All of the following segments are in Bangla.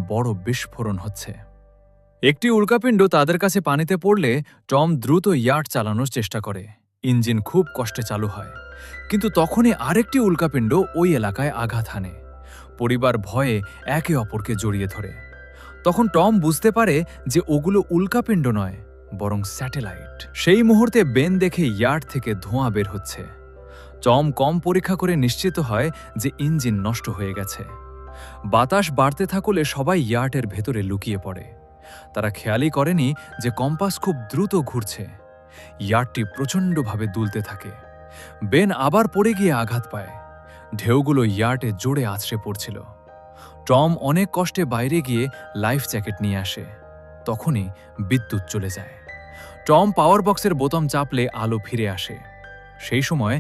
বড় বিস্ফোরণ হচ্ছে। একটি উল্কাপিণ্ড তাদের কাছে পানিতে পড়লে টম দ্রুত ইয়ার্ড চালানোর চেষ্টা করে। ইঞ্জিন খুব কষ্টে চালু হয়, কিন্তু তখনই আরেকটি উল্কাপিণ্ড ওই এলাকায় আঘাত হানে। পরিবার ভয়ে একে অপরকে জড়িয়ে ধরে। তখন টম বুঝতে পারে যে ওগুলো উল্কাপিণ্ড নয়, বরং স্যাটেলাইট। সেই মুহূর্তে বেন দেখে ইয়ার্ড থেকে ধোঁয়া বের হচ্ছে। টম কম পরীক্ষা করে নিশ্চিত হয় যে ইঞ্জিন নষ্ট হয়ে গেছে। বাতাস বাড়তে থাকলে সবাই ইয়ার্ডের ভেতরে লুকিয়ে পড়ে। তারা খেয়ালই করেনি যে কম্পাস খুব দ্রুত ঘুরছে। ইয়ার্ডটি প্রচণ্ডভাবে দুলতে থাকে। বেন আবার পড়ে গিয়ে আঘাত পায়। ঢেউগুলো ইয়ার্ডে জোরে আছড়ে পড়ছিল। টম অনেক কষ্টে বাইরে গিয়ে লাইফ জ্যাকেট নিয়ে আসে। তখনই বিদ্যুৎ চলে যায়। টম পাওয়ার বক্সের বোতাম চাপলে আলো ফিরে আসে। সেই সময়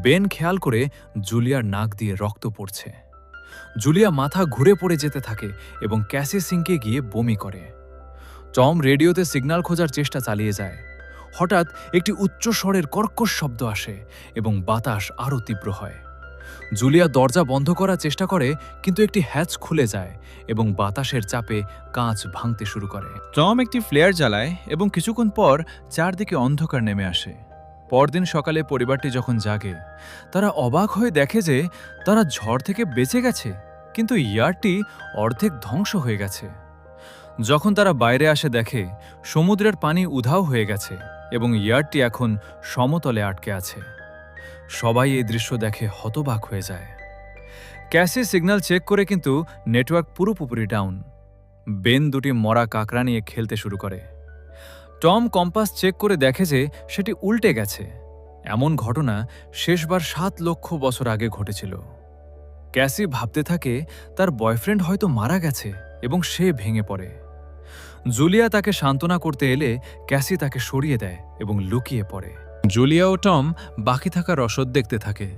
বেন খেয়াল করে জুলিয়ার নাক দিয়ে রক্ত পড়ছে। জুলিয়া মাথা ঘুরে পড়ে যেতে থাকে এবং ক্যাসি সিংকে গিয়ে বমি করে। টম রেডিওতে সিগন্যাল খোঁজার চেষ্টা চালিয়ে যায়। হঠাৎ একটি উচ্চ স্বরের কর্কশ শব্দ আসে এবং বাতাস আরও তীব্র হয়। জুলিয়া দরজা বন্ধ করার চেষ্টা করে, কিন্তু একটি হ্যাচ খুলে যায় এবং বাতাসের চাপে কাঁচ ভাঙতে শুরু করে। টম একটি ফ্লেয়ার জ্বালায় এবং কিছুক্ষণ পর চারদিকে অন্ধকার নেমে আসে। পরদিন সকালে পরিবারটি যখন জাগে, তারা অবাক হয়ে দেখে যে তারা ঝড় থেকে বেঁচে গেছে, কিন্তু ইয়ার্ডটি অর্ধেক ধ্বংস হয়ে গেছে। যখন তারা বাইরে আসে দেখে সমুদ্রের পানি উধাও হয়ে গেছে এবং ইয়ার্ডটি এখন সমতলে আটকে আছে। সবাই এই দৃশ্য দেখে হতবাক হয়ে যায়। ক্যাসি সিগন্যাল চেক করে, কিন্তু নেটওয়ার্ক পুরোপুরি ডাউন। বেন দুটি মরা কাকড়া নিয়ে খেলতে শুরু করে। টম কম্পাস চেক করে দেখে যে সেটি উল্টে গেছে। এমন ঘটনা শেষবার 7 লক্ষ বছর আগে ঘটেছিল। ক্যাসি ভাবতে থাকে তার বয়ফ্রেন্ড হয়তো মারা গেছে এবং সে ভেঙে পড়ে। জুলিয়া তাকে সান্ত্বনা করতে এলে ক্যাসি তাকে সরিয়ে দেয় এবং লুকিয়ে পড়ে। জুলিয়া ও টম বাকি থাকা রসদ দেখতে থাকে।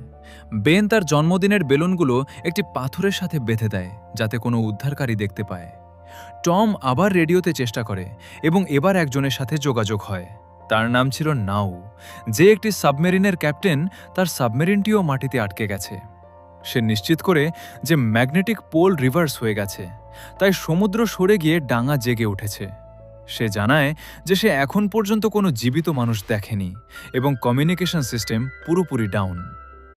বেন তার জন্মদিনের বেলুনগুলো একটি পাথরের সাথে বেঁধে দেয় যাতে কোনো উদ্ধারকারী দেখতে পায়। টম আবার রেডিওতে চেষ্টা করে এবং এবার একজনের সাথে যোগাযোগ হয়। তার নাম ছিল নাউ, যে একটি সাবমেরিনের ক্যাপ্টেন। তার সাবমেরিনটিও মাটিতে আটকে গেছে। সে নিশ্চিত করে যে ম্যাগনেটিক পোল রিভার্স হয়ে গেছে, তাই সমুদ্র সরে গিয়ে ডাঙা জেগে উঠেছে। সে জানায় যে সে এখন পর্যন্ত কোনো জীবিত মানুষ দেখেনি এবং কমিউনিকেশন সিস্টেম পুরোপুরি ডাউন।